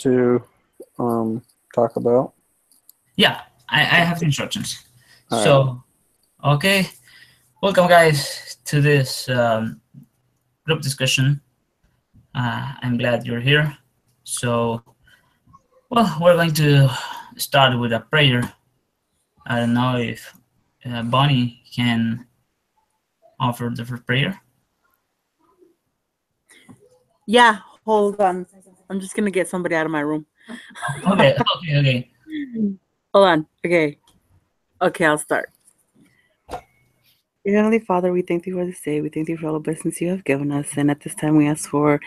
to talk about? Yeah, I have the instructions. All So, okay, welcome guys to this group discussion. I'm glad you're here. So, well, we're going to start with a prayer. I don't know if Bonnie can offer the first prayer. Yeah, hold on. I'm just gonna get somebody out of my room. Okay. Hold on. Okay, I'll start. Dear Heavenly Father, we thank you for this day. We thank you for all the blessings you have given us. And at this time, we ask for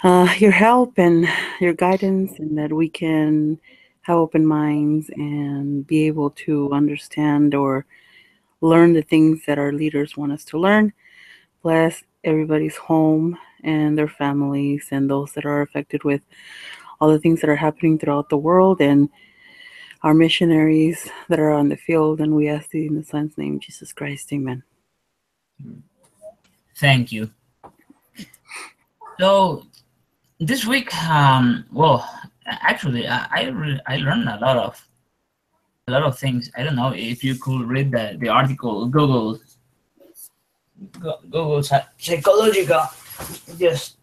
your help and your guidance, and that we can have open minds and be able to understand or learn the things that our leaders want us to learn. Bless everybody's home and their families and those that are affected with all the things that are happening throughout the world, and our missionaries that are on the field. And we ask thee in the Son's name, Jesus Christ. Amen. Thank you. So this week, well, actually, I learned a lot of things. I don't know if you could read the article Google Psychological. Just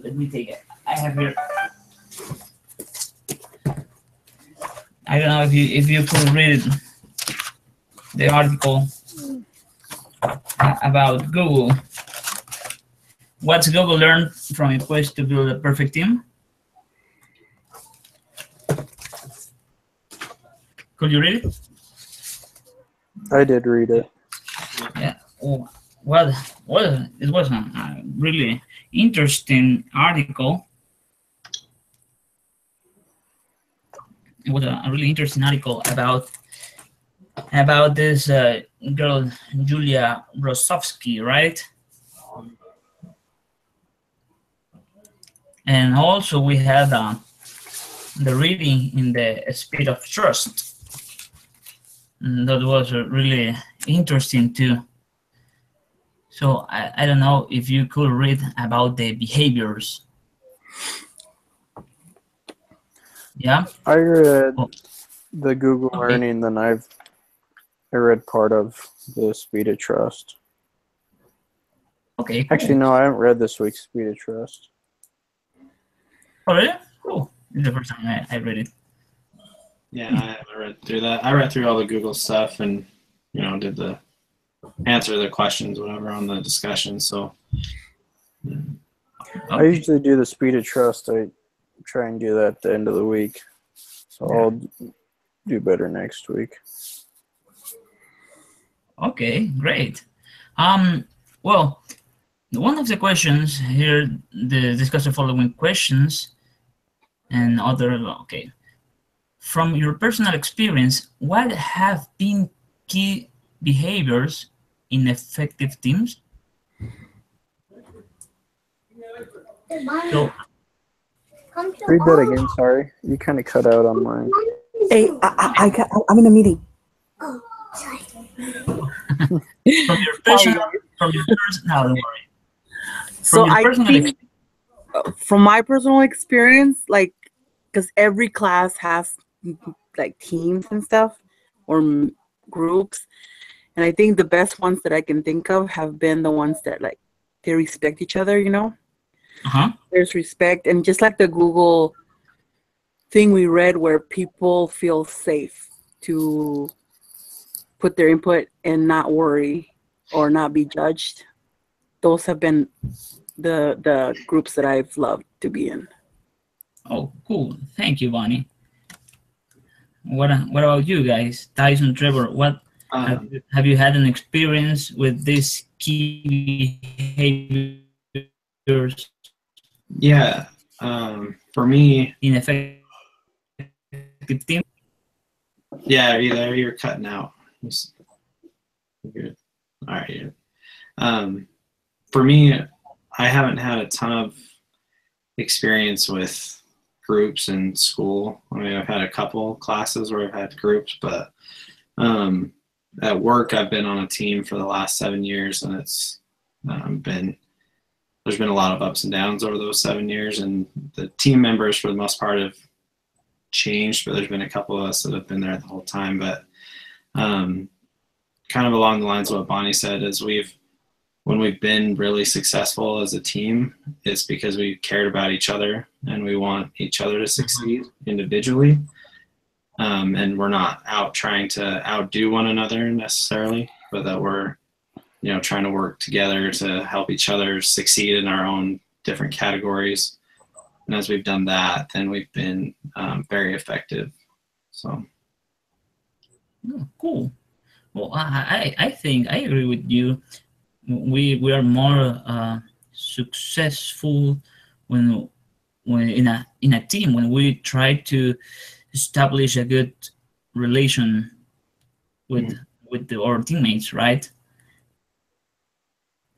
let me take it. I have here. I don't know if you could read the article about Google. What's Google learned from a quest to build a perfect team? Could you read it? I did read it. Yeah. Well, it was a really interesting article. It was a really interesting article about this girl, Julia Rosovsky, right? And also we had the reading in the Speed of Trust. And that was really interesting too. So I don't know if you could read about the behaviors. Yeah. I read the Google Okay. Learning, then I read part of the Speed of Trust. Okay. Cool. Actually, no, I haven't read this week's Speed of Trust. Oh, really? Cool. This is the first time I read it. Yeah, I haven't read through that. I read through all the Google stuff and, did the answer the questions, whatever, on the discussion. So, I usually do the Speed of Trust. I try and do that at the end of the week. So I'll do better next week. Okay, great. Well, one of the questions here, discuss the following questions and other, okay. From your personal experience, what have been key behaviors in effective teams? So, Read that again, sorry. You kind of cut out on mine. Hey, I'm in a meeting. from your personal, no, don't worry. So your I personal think, from my personal experience, like, because every class has like teams and stuff or groups, and I think the best ones that I can think of have been the ones that, like, they respect each other. There's respect, and just like the Google thing we read, where people feel safe to put their input and not worry or not be judged. Those have been the groups that I've loved to be in. Oh, cool. Thank you, Bonnie. What about you guys? Tyson, Trevor, what have you had an experience with these key behaviors? Yeah, for me, in effective team? Yeah, you're cutting out. Good. All right. For me, I haven't had a ton of experience with groups in school. I mean, I've had a couple classes where I've had groups, but at work, I've been on a team for the last 7 years, and it's there's there's been a lot of ups and downs over those 7 years, and the team members for the most part have changed, but there's been a couple of us that have been there the whole time. But kind of along the lines of what Bonnie said, is when we've been really successful as a team, it's because we cared about each other and we want each other to succeed individually. And we're not out trying to outdo one another necessarily, but that we're, trying to work together to help each other succeed in our own different categories. And as we've done that, then we've been very effective. So. Oh, cool. Well, I think I agree with you. We are more successful when in a team, when we try to establish a good relation with our teammates, right?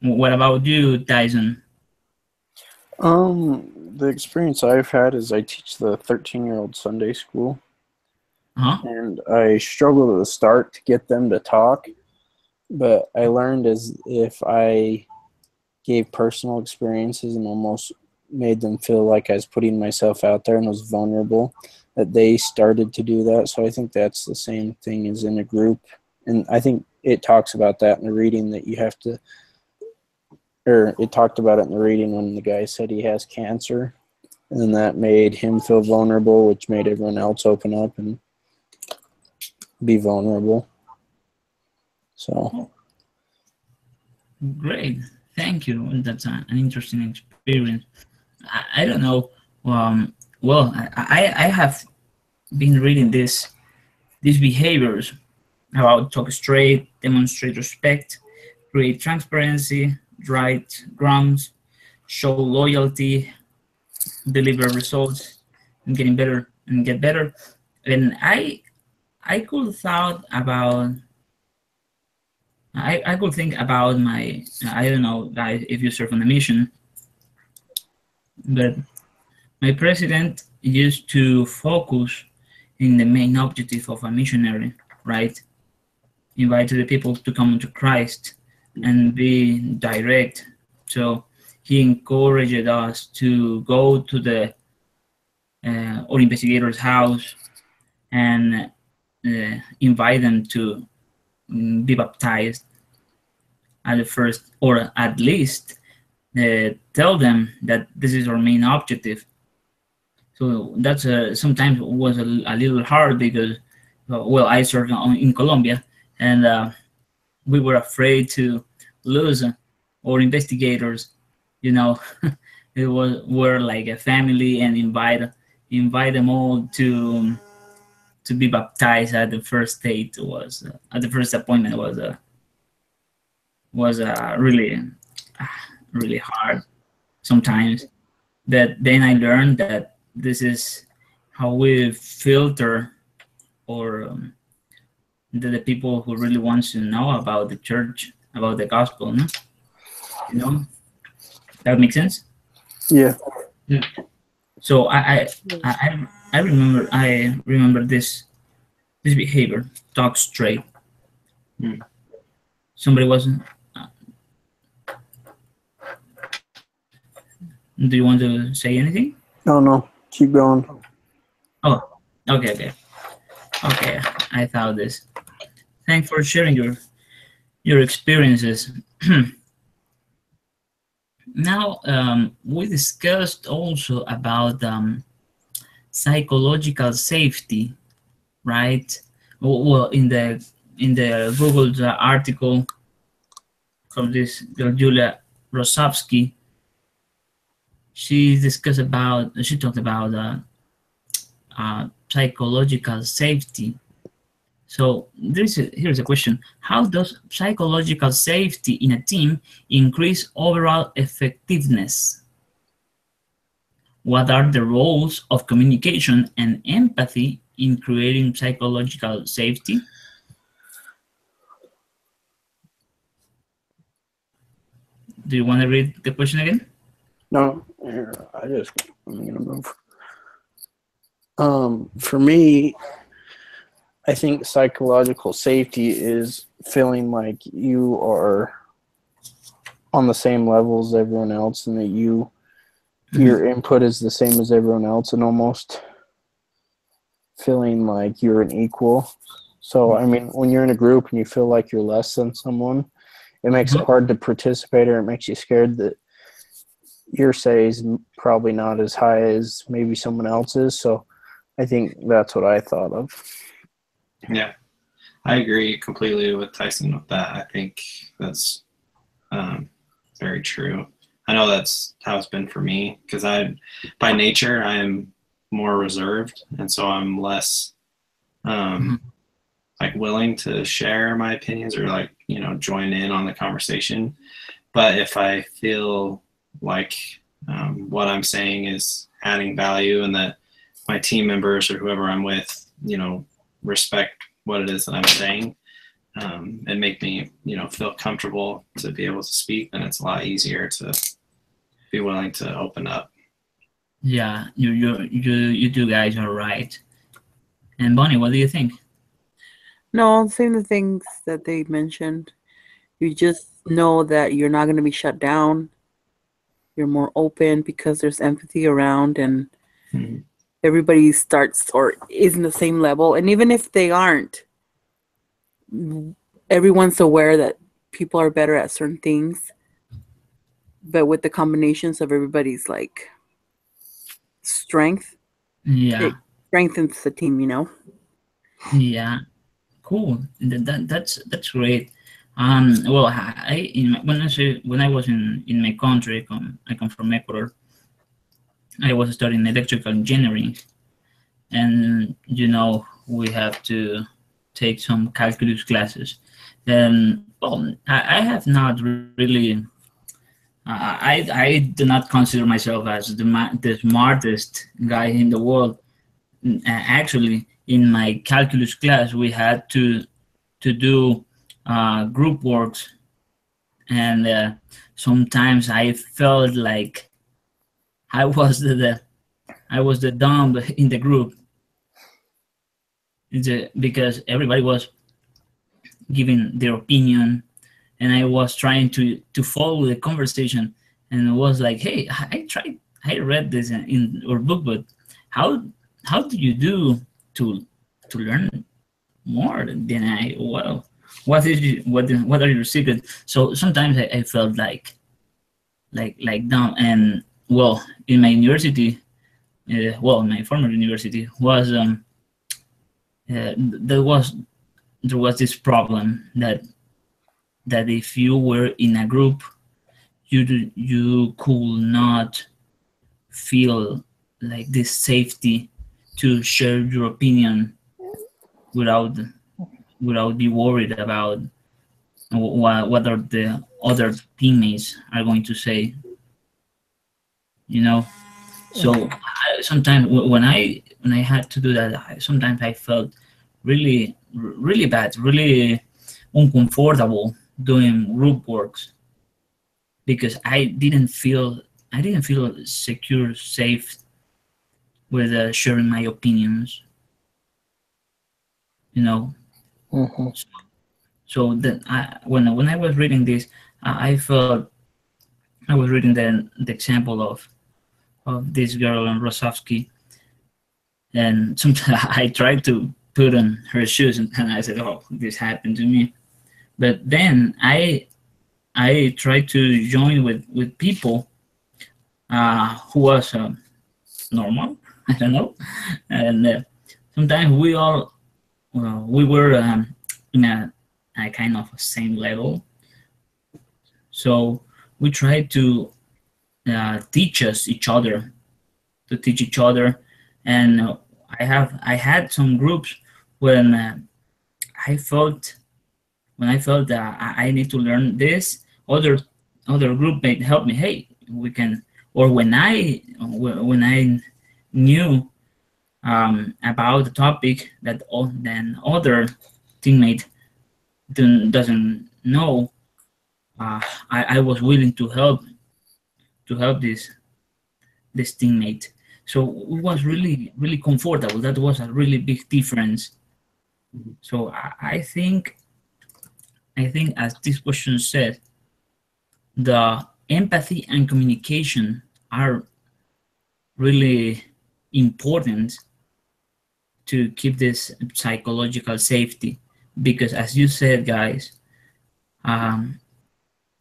What about you, Tyson? The experience I've had is I teach the 13-year-old Sunday school. Uh-huh. And I struggled at the start to get them to talk, but I learned as if I gave personal experiences and almost made them feel like I was putting myself out there and was vulnerable, that they started to do that. So I think that's the same thing as in a group. And I think it talks about that in the reading, that you have to, or it talked about it in the reading when the guy said he has cancer, and then that made him feel vulnerable, which made everyone else open up and be vulnerable. So great, thank you. That's an interesting experience. I don't know. Well, I have been reading these behaviors about talk straight, demonstrate respect, create transparency, right grounds, show loyalty, deliver results, and get better. And I could think about my, I don't know, guys, if you serve on a mission, but my president used to focus in the main objective of a missionary, right? Invite the people to come to Christ and be direct. So he encouraged us to go to the or investigator's house and invite them to be baptized at the first, or at least tell them that this is our main objective. So that's sometimes was a little hard because, well, I served in Colombia, and we were afraid to lose our investigators. We're like a family, and invite them all to be baptized at the first date was at the first appointment was really hard sometimes. But then I learned that this is how we filter or the people who really wants to know about the church, about the gospel, no? That makes sense? yeah. So I remember this behavior, talk straight. Somebody wasn't. Do you want to say anything? No, keep going. Oh, okay. I thought this. Thanks for sharing your experiences. Now, we discussed also about psychological safety, right? Well, in the Google article from this girl, Julia Rosavsky, she talked about psychological safety. So here's a question: how does psychological safety in a team increase overall effectiveness? What are the roles of communication and empathy in creating psychological safety? Do you want to read the question again? No, I'm gonna move. For me, I think psychological safety is feeling like you are on the same level as everyone else, and that your input is the same as everyone else, and almost feeling like you're an equal. So, I mean, when you're in a group and you feel like you're less than someone, it makes it hard to participate, or it makes you scared that your say is probably not as high as maybe someone else's. So I think that's what I thought of. Yeah, I agree completely with Tyson with that. I think that's very true. I know that's how it's been for me, because by nature, I'm more reserved, and so I'm less like willing to share my opinions or like, you know, join in on the conversation. But if I feel like what I'm saying is adding value, and that my team members or whoever I'm with, you know, respect what it is that I'm saying, and make me, you know, feel comfortable to be able to speak, then it's a lot easier to be willing to open up. Yeah, you two guys are right. And Bonnie, what do you think? No, I'm saying the things that they mentioned. You just know that you're not going to be shut down. You're more open because there's empathy around, and everybody starts or is in the same level. And even if they aren't, everyone's aware that people are better at certain things. But with the combinations of everybody's like strength, Yeah, it strengthens the team, you know? yeah, cool. That's great. Well, when I was in my country, I come from Ecuador. I was studying electrical engineering, and you know, we have to take some calculus classes. And well, I have not really. I do not consider myself as the smartest guy in the world. Actually, in my calculus class, we had to do group works, and sometimes I felt like I was the dumb in the group. Because everybody was giving their opinion, and I was trying to follow the conversation, and it was like, hey, I read this in our book, but how do you do to learn more than I? Well, what are your secrets? So sometimes I felt like dumb. And well, in my university, my former university was there was this problem that if you were in a group, you could not feel like this safety to share your opinion without be worried about what are the other teammates are going to say, you know. So sometimes when I had to do that, sometimes I felt really bad, really uncomfortable doing group works, because I didn't feel secure, safe with sharing my opinions, you know. So then when I was reading this, I felt I was reading the example of this girl in Rosovsky, and sometimes I tried to put on her shoes, and I said, "Oh, this happened to me." But then I tried to join with people who was normal. I don't know, and sometimes we were in a kind of same level. So we tried to teach each other, and I had some groups when I felt that I need to learn this. Other group may help me. Hey, we can. Or when I knew about the topic that then other teammate doesn't know, I was willing to help this teammate. So it was really comfortable. That was a really big difference. So I think as this question said, the empathy and communication are really important to keep this psychological safety. Because as you said, guys,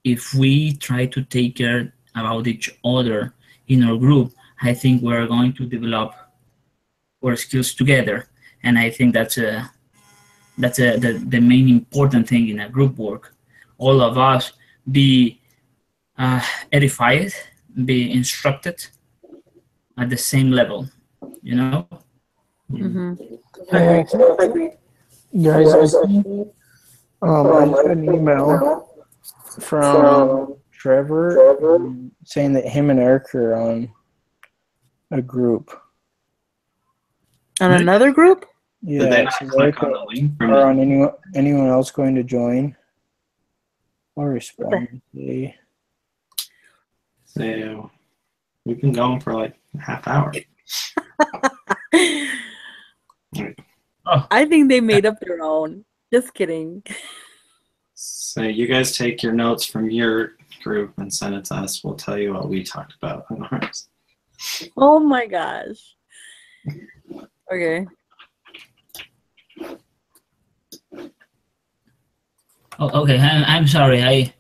if we try to take care about each other in our group, I think we're going to develop our skills together. And I think that's the main important thing in a group work. All of us be edified, be instructed at the same level, you know? Mm-hmm. Guys, I got an email from Trevor saying that him and Eric are on a group. On another group? Yeah, Did they not so click on the link from or on anyone else going to join? I'll respond. See. So we've been going for like a half hour. I think they made up their own. Just kidding. So you guys take your notes from your group and send it to us. We'll tell you what we talked about on ours. Oh my gosh. Okay. Oh, okay, I'm sorry.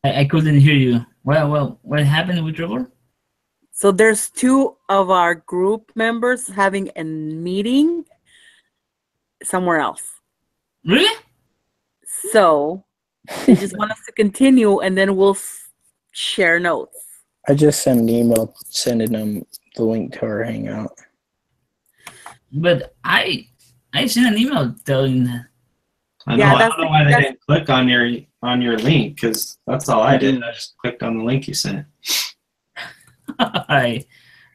I couldn't hear you. Well, what happened with Trevor? So there's two of our group members having a meeting somewhere else. Really? So they just want us to continue, and then we'll share notes. I just sent an email sending them the link to our Hangout. But I sent an email telling that. I know. Yeah, I don't know why they didn't click on your link, because that's all I did. I just clicked on the link you sent. Oh,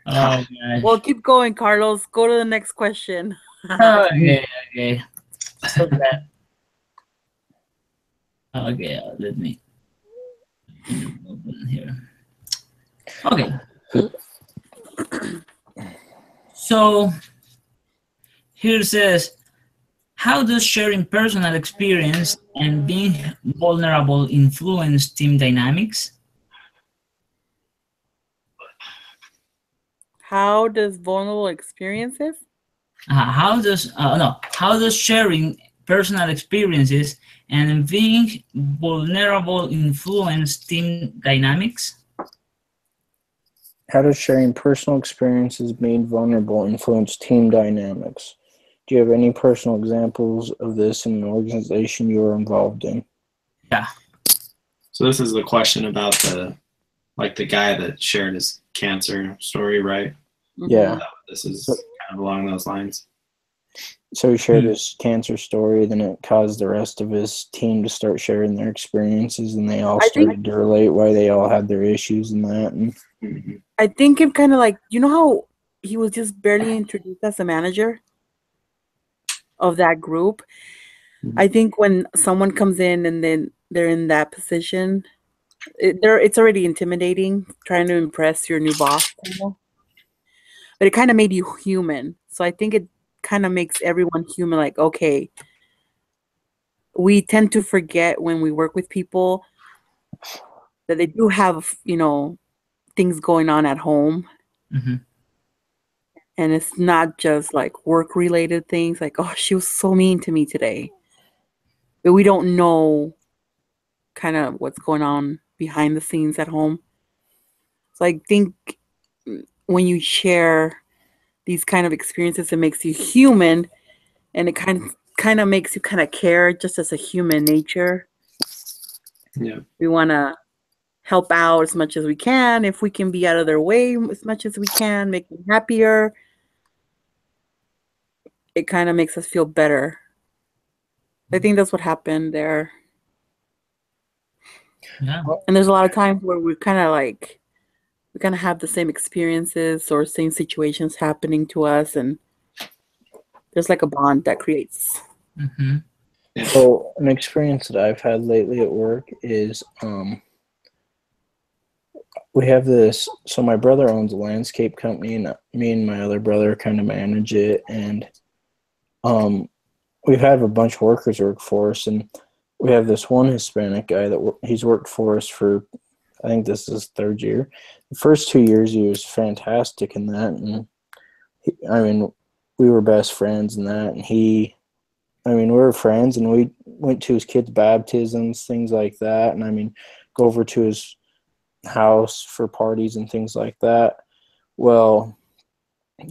gosh. Well, keep going, Carlos. Go to the next question. Okay. So that. Okay, let me open here. Okay. So here says, how does sharing personal experience and being vulnerable influence team dynamics? How does vulnerable experiences? How does sharing personal experiences and being vulnerable influence team dynamics? How does sharing personal experiences being vulnerable influence team dynamics? Do you have any personal examples of this in an organization you are involved in? Yeah. So this is the question about the guy that shared his cancer story, right? Yeah. This is kind of along those lines. So he shared his cancer story, then it caused the rest of his team to start sharing their experiences, and they all started to relate why they all had their issues and that. And I think it kind of like, you know how he was just barely introduced as a manager of that group? I think when someone comes in and then they're in that position, it's already intimidating trying to impress your new boss. But it kind of made you human. So I think it kind of makes everyone human. Like, okay, we tend to forget when we work with people that they do have, things going on at home. Mm-hmm. And it's not just like work related things like, oh, she was so mean to me today. But we don't know kind of what's going on behind the scenes at home. So I think when you share these kind of experiences, it makes you human, and it kind of makes you kind of care just as a human nature. Yeah. We want to help out as much as we can. If we can be out of their way as much as we can, make them happier, it kind of makes us feel better. I think that's what happened there. Yeah. And there's a lot of times where we kind of have the same experiences or same situations happening to us, and there's like a bond that creates. Mm-hmm. Yeah. so an experience that I've had lately at work is we have this. So my brother owns a landscape company, and me and my other brother kind of manage it, and we've had a bunch of workers work for us, and we have this one Hispanic guy that he's worked for us for, I think this is his third year. The first 2 years he was fantastic in that, and we were best friends in that, and we were friends, and we went to his kids' baptisms, things like that, and go over to his house for parties and things like that. Well,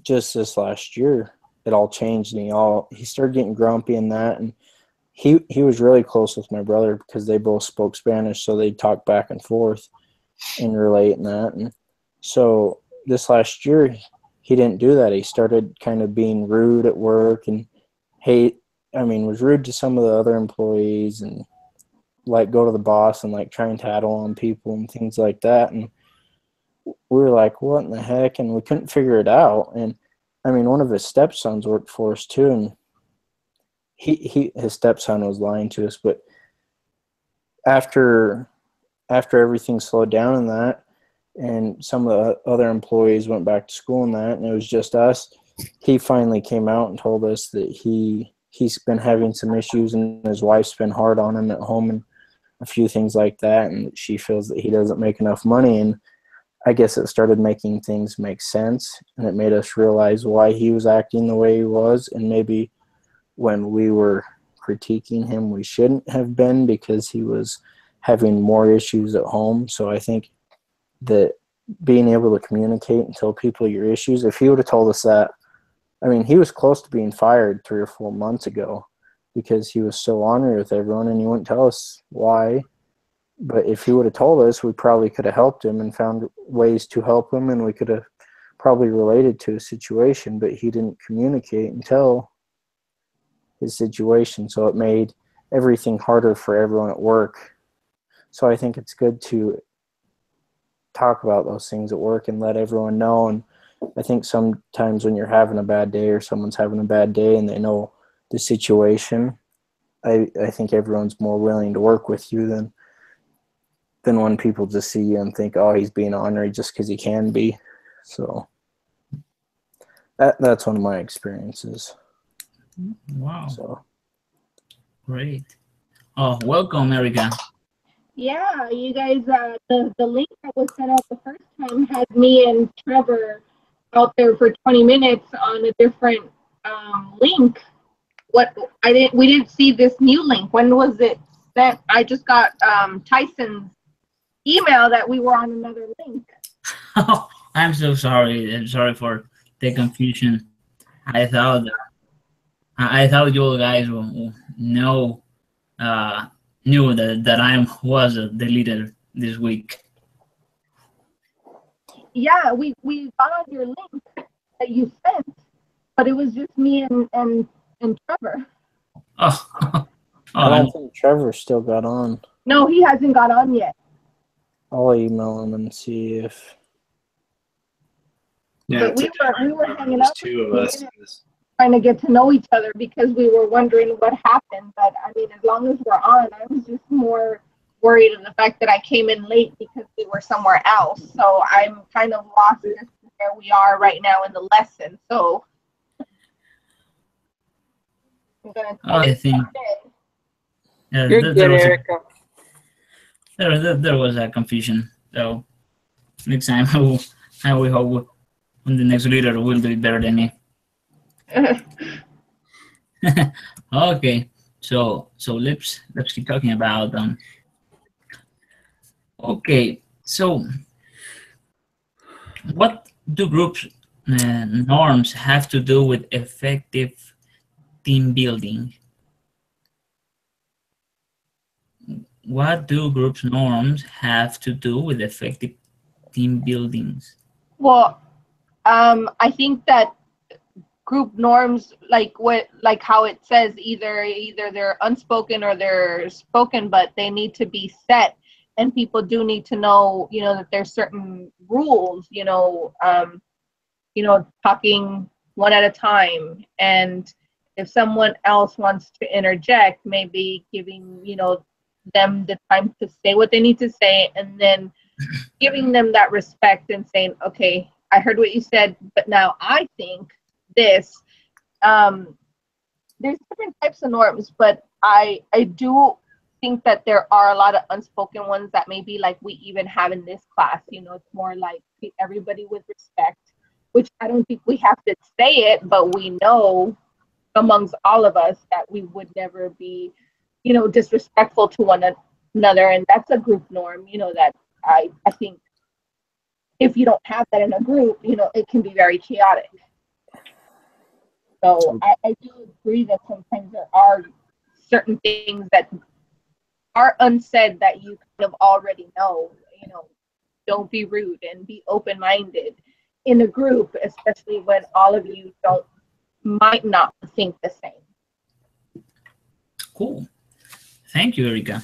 just this last year, it all changed, and he started getting grumpy in that, and he was really close with my brother because they both spoke Spanish, so they'd talk back and forth and relate in that. And so this last year, he didn't do that. He started kind of being rude at work, and was rude to some of the other employees, and go to the boss and try and tattle on people and things like that. And we were like, what in the heck? And we couldn't figure it out. And one of his stepsons worked for us too, and his stepson was lying to us. But after everything slowed down in that, and some of the other employees went back to school in that, and it was just us, he finally came out and told us that he's been having some issues, and his wife's been hard on him at home and a few things like that, and she feels that he doesn't make enough money. And I guess it started making things make sense, and it made us realize why he was acting the way he was, and maybe when we were critiquing him, we shouldn't have been, because he was having more issues at home. So I think that being able to communicate and tell people your issues, if he would have told us that, he was close to being fired 3 or 4 months ago because he was so ornery with everyone, and he wouldn't tell us why. But if he would have told us, we probably could have helped him and found ways to help him, and we could have probably related to his situation, but he didn't communicate and tell his situation, so it made everything harder for everyone at work. So I think it's good to talk about those things at work and let everyone know. And I think sometimes when you're having a bad day, or someone's having a bad day and they know the situation, I think everyone's more willing to work with you than when people just see you and think, oh, he's being ornery just because he can be. So that's one of my experiences. Wow. So Great. Oh, welcome, Erica. Yeah, you guys, the link that was sent out the first time had me and Trevor out there for 20 minutes on a different link. We didn't see this new link. When was it sent? I just got Tyson's email that we were on another link. Oh, I'm so sorry. I'm sorry for the confusion. I thought you guys knew that I was the leader this week. Yeah, we got on your link that you sent, but it was just me and Trevor. Oh, I don't think Trevor still got on. No, he hasn't got on yet. I'll email him and see if. Yeah, But we were hanging out. Two of us. Trying to get to know each other because we were wondering what happened. But as long as we're on, I was just more worried of the fact that I came in late because we were somewhere else. So I'm kind of lost as to where we are right now in the lesson. So I'm gonna. I think. You're good, Erica. There was a confusion. So next time I will hope when the next leader will do it better than me. Okay, so let's keep talking about okay, so what do groups norms have to do with effective team building? What do groups norms have to do with effective team buildings? Well, I think that group norms, like how it says, either they're unspoken or they're spoken, but they need to be set, and people do need to know, that there's certain rules, talking one at a time, and if someone else wants to interject, maybe giving, them the time to say what they need to say, and then giving them that respect and saying, okay, I heard what you said, but now I think this. There's different types of norms, but I do think that there are a lot of unspoken ones that maybe like we even have in this class. You know, it's more like treat everybody with respect, which I don't think we have to say it, but we know amongst all of us that we would never be, you know, disrespectful to one another. And that's a group norm, you know, that I think if you don't have that in a group, you know, it can be very chaotic. So I do agree that sometimes there are certain things that are unsaid that you kind of already know. You know, don't be rude and be open-minded in a group, especially when all of you might not think the same. Cool. Thank you, Erica.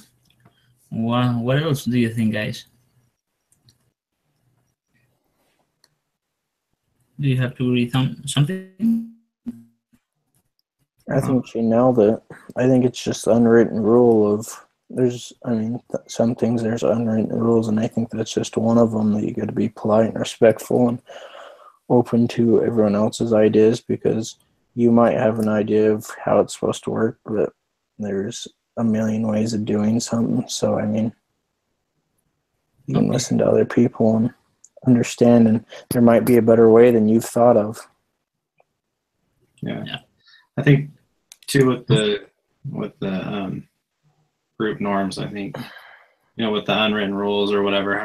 Well, what else do you think, guys? Do you have to read something? I think she nailed it. I think it's just unwritten rule of some things there's unwritten rules, and I think that's just one of them, that you got to be polite and respectful and open to everyone else's ideas, because you might have an idea of how it's supposed to work, but there's a million ways of doing something. So, I mean, you can listen to other people and understand, and there might be a better way than you've thought of. Yeah. I think too with the group norms, I think, you know, with the unwritten rules or whatever,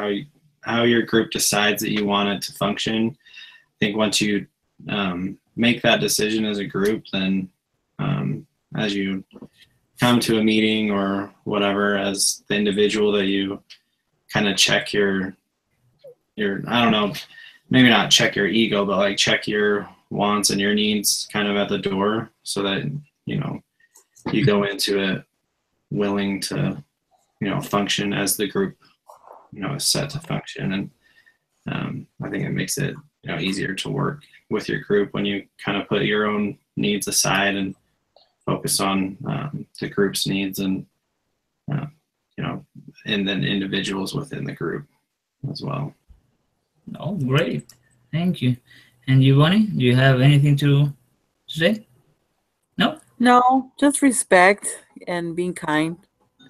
how your group decides that you want it to function. I think once you make that decision as a group, then as you come to a meeting or whatever, as the individual, that you kind of check your I don't know, maybe not check your ego, but like check your wants and your needs kind of at the door, so that, you know, you go into it willing to, you know, function as the group, you know, is set to function. And I think it makes it, you know, easier to work with your group when you kind of put your own needs aside and focus on the group's needs, and you know, and then individuals within the group as well. Oh, great. Thank you. And you, Bonnie, do you have anything to say? No? No, just respect and being kind.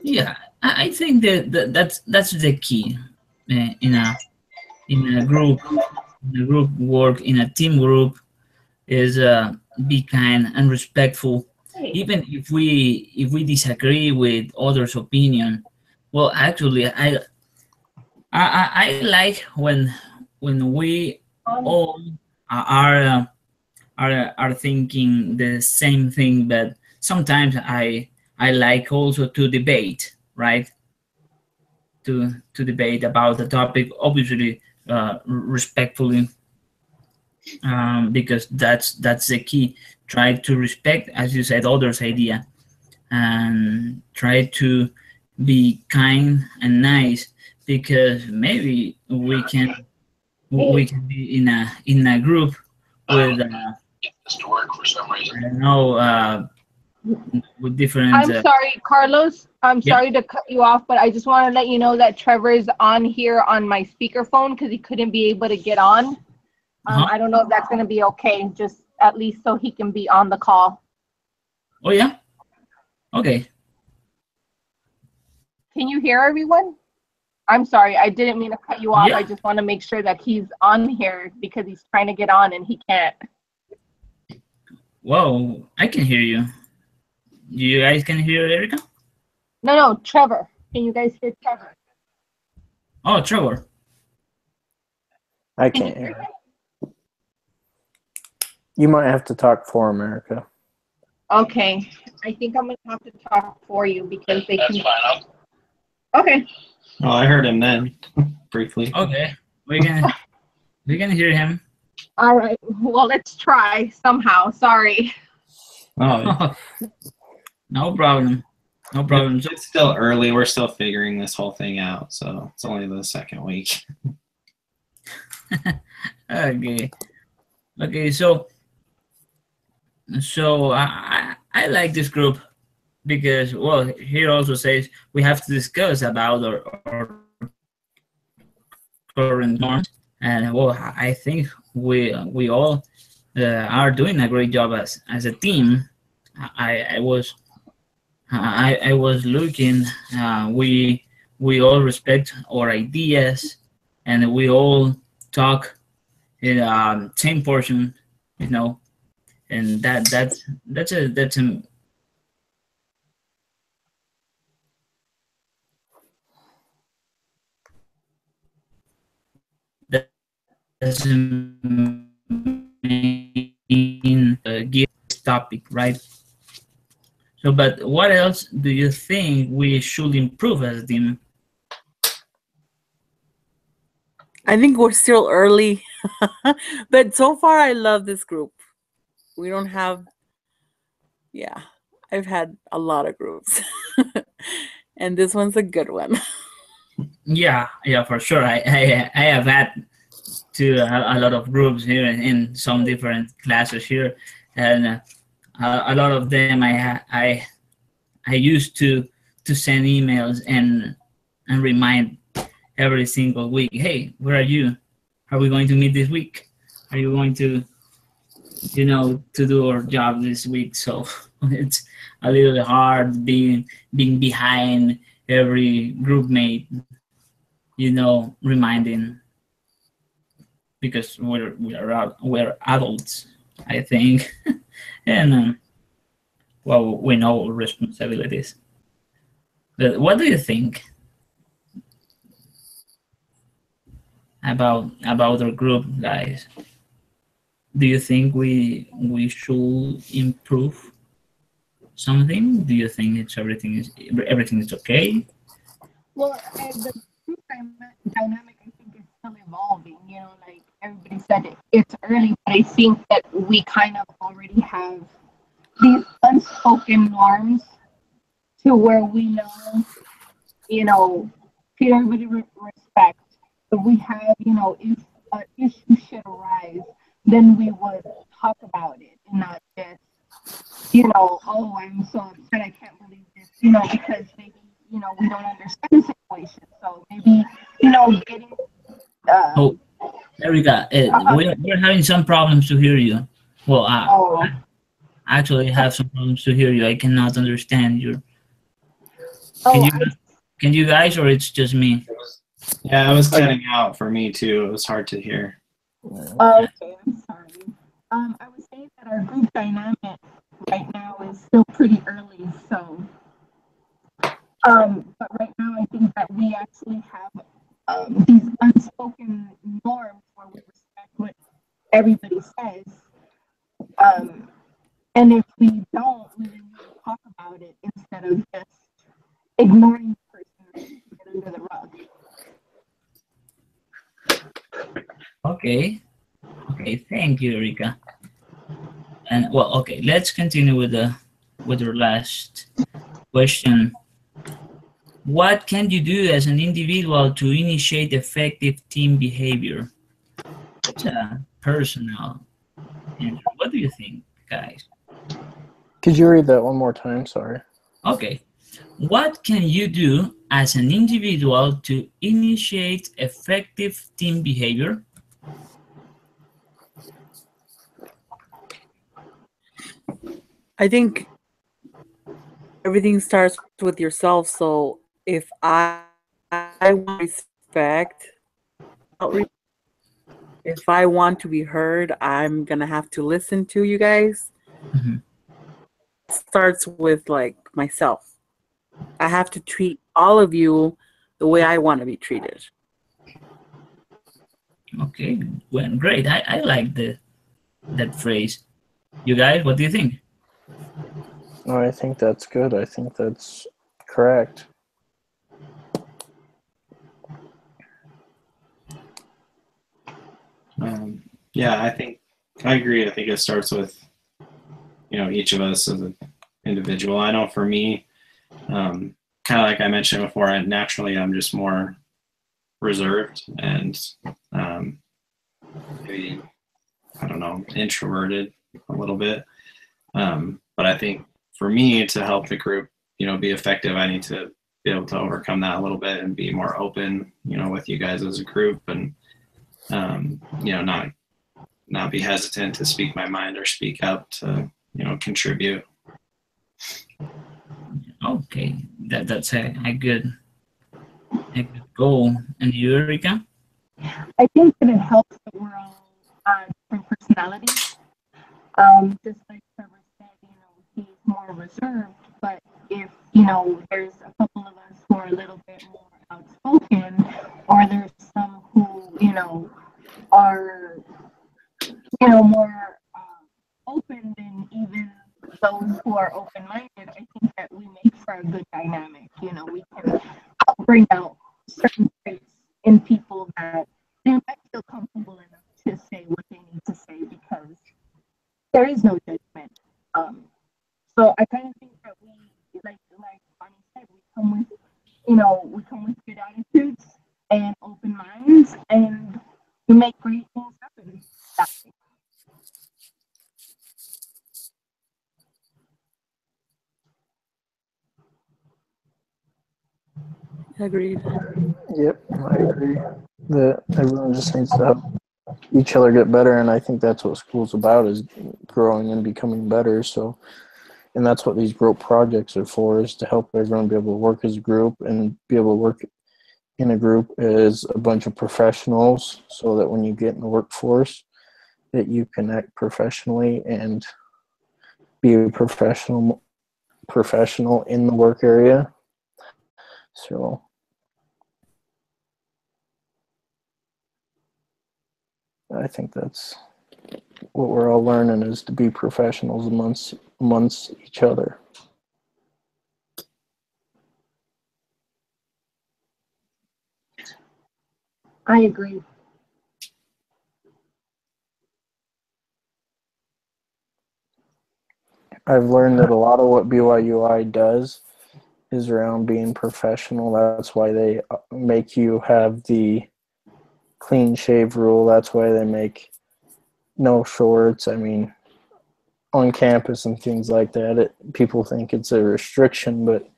Yeah, I think that's the key in a group work, in a team group, is be kind and respectful, even if we disagree with others' opinion. Well, actually, I like when we all are thinking the same thing, but sometimes I like also to debate, right? To debate about the topic, obviously respectfully, because that's the key. Try to respect, as you said, others' idea, and try to be kind and nice, because maybe we can be in a group with to work for some reason. I don't know, with different. I'm sorry, Carlos. I'm sorry to cut you off, but I just want to let you know that Trevor is on here on my speakerphone because he couldn't be able to get on. I don't know if that's going to be okay, just at least so he can be on the call. Oh, yeah? Okay. Can you hear everyone? I'm sorry, I didn't mean to cut you off. Yeah. I just want to make sure that he's on here because he's trying to get on and he can't. Whoa, I can hear you. You guys can hear Erica? No, Trevor. Can you guys hear Trevor? Oh, Trevor. I can't hear. You might have to talk for America. Okay, I think I'm going to have to talk for you because they That's can. fine. Okay. Oh, I heard him then, briefly. Okay, we can hear him. All right. Well, let's try somehow. Sorry. Oh, No problem. No problem. it's still early. We're still figuring this whole thing out, so it's only the second week. Okay, so I like this group because, well, here also says we have to discuss about our current norms, and well, I think we all are doing a great job as a team. I was I was looking. We all respect our ideas, and we all talk in same portion, you know, and that's a that's a main gear topic, right? So, but what else do you think we should improve as a team? I think we're still early, but so far I love this group. We don't have, yeah, I've had a lot of groups, and this one's a good one. Yeah, yeah, for sure. I have had to a lot of groups here in some different classes here, and a lot of them I used to send emails and remind every single week, hey, where are you? Are we going to meet this week? Are you going to, to do our job this week? So it's a little hard being behind every group mate, reminding, because we're adults, I think, and well, we know responsibilities. But what do you think about our group, guys? Do you think we should improve something? Do you think everything is okay? Well, the group dynamic, I think, is still evolving. Like everybody said, it's early, but I think that we kind of already have these unspoken norms to where we know, treat everybody with respect. If we have, if an issue should arise, then we would talk about it and not just, oh, I'm so upset, I can't believe this, because maybe, we don't understand the situation. So maybe, getting. Oh, there we go. We're having some problems to hear you. Well, I actually have some problems to hear you. I cannot understand you. Can you guys, or it's just me? Yeah, it was cutting out for me too. It was hard to hear. Okay, I'm sorry. I was saying that our group dynamic right now is still pretty early, so but right now I think that we actually have these unspoken norms where we respect what everybody says. And if we don't, we then need to talk about it instead of just ignoring the person or pushing it under the rug. Okay, thank you, Erika. And well, okay, let's continue with your last question. What can you do as an individual to initiate effective team behavior? It's a personal answer. What do you think, guys? Could you read that one more time? Sorry. Okay. What can you do as an individual to initiate effective team behavior? I think everything starts with yourself. So if I want respect, if I want to be heard, I'm gonna have to listen to you guys. Mm-hmm. It starts with like myself. I have to treat all of you the way I want to be treated. Okay, well, great. I like that phrase. You guys, what do you think? Oh, I think that's good. I think that's correct. Yeah, I agree. I think it starts with, each of us as an individual. I know for me, kind of like I mentioned before, naturally I'm just more reserved and maybe, I don't know, introverted a little bit. But I think for me to help the group, be effective, I need to be able to overcome that a little bit and be more open, with you guys as a group, and not be hesitant to speak my mind or speak up to, contribute. Okay, that's a good goal. And you, Erika? I think that it helps that we're all different personalities. Just like Trevor said, he's more reserved, but if, there's a couple of us who are a little bit more outspoken, or there's some who, are, more open than even those who are open-minded, I think that we make for a good dynamic. We can bring out certain traits in people that they might feel comfortable enough to say what they need to say because there is no judgment. So I kind of think that we, like Bonnie said, we come with good attitudes and open minds, and we make great things happen. Agreed. Yep, I agree. That everyone just needs to help each other get better, and I think that's what school's about, is growing and becoming better. So, and that's what these group projects are for, is to help everyone be able to work as a group and be able to work in a group as a bunch of professionals, so that when you get in the workforce, that you can act professionally and be a professional in the work area. So I think that's what we're all learning, is to be professionals amongst each other. I agree. I've learned that a lot of what BYUI does is around being professional. That's why they make you have the clean shave rule. That's why they make no shorts. I mean, on campus and things like that, people think it's a restriction, but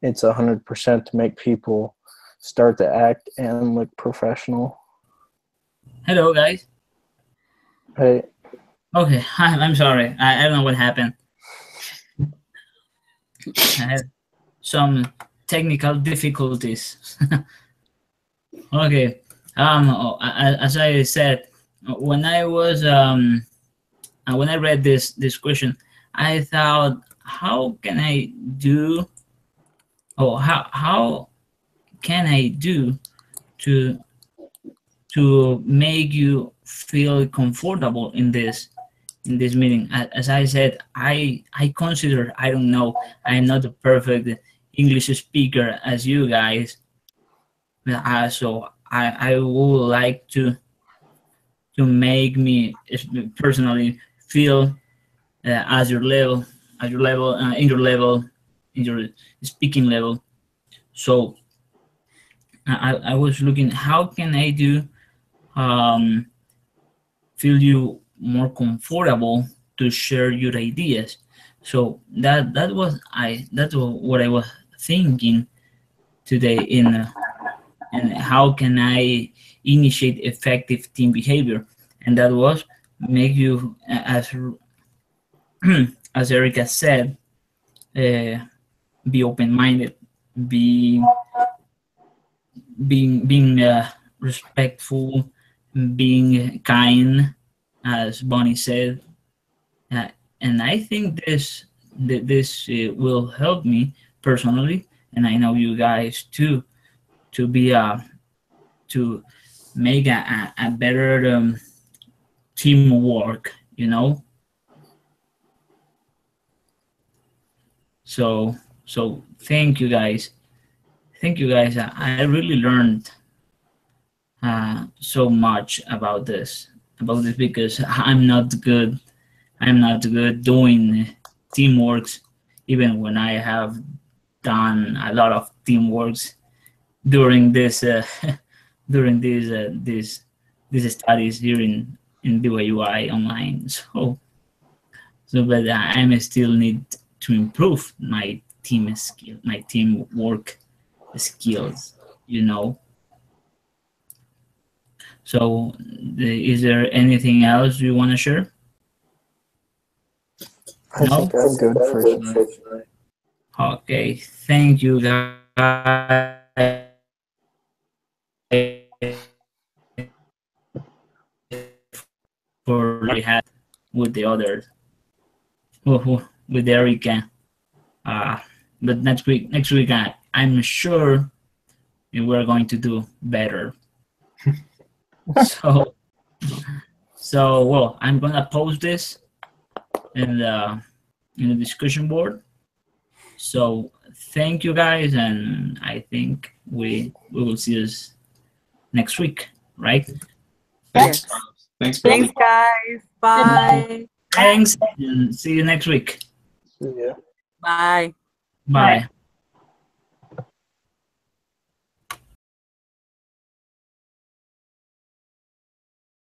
it's 100% to make people start to act and look professional. Hello, guys. Hey. Okay, I'm sorry. I don't know what happened. I had some technical difficulties. Okay. As I said, when I read this question, I thought, how can I do to make you feel comfortable in this meeting? As I said, I consider, I don't know, I'm not a perfect English speaker as you guys, so I would like to make me personally feel as your level, in your speaking level. So I was looking, how can I do feel you more comfortable to share your ideas? So that's what I was thinking today in how can I initiate effective team behavior, and that was make you, as Erika said, be open-minded, being respectful, being kind, as Bonnie said, and I think this will help me personally, and I know you guys too, to be to make a better teamwork, So thank you guys. I really learned so much about this because I'm not good doing teamworks, even when I have done a lot of teamworks during this during these studies here in BYUI online. So but I still need to improve my teamwork skills, So is there anything else you want to share? I think I'm good for tonight. Okay, thank you guys for we had with the others, with Erica. But next week, I'm sure we're going to do better. So well, I'm gonna post this in the discussion board. So thank you guys, and I think we will see us next week, right? Thanks. Yes. Thanks, Billy. Thanks, guys. Bye. Thanks, and see you next week. Yeah. Bye. Bye.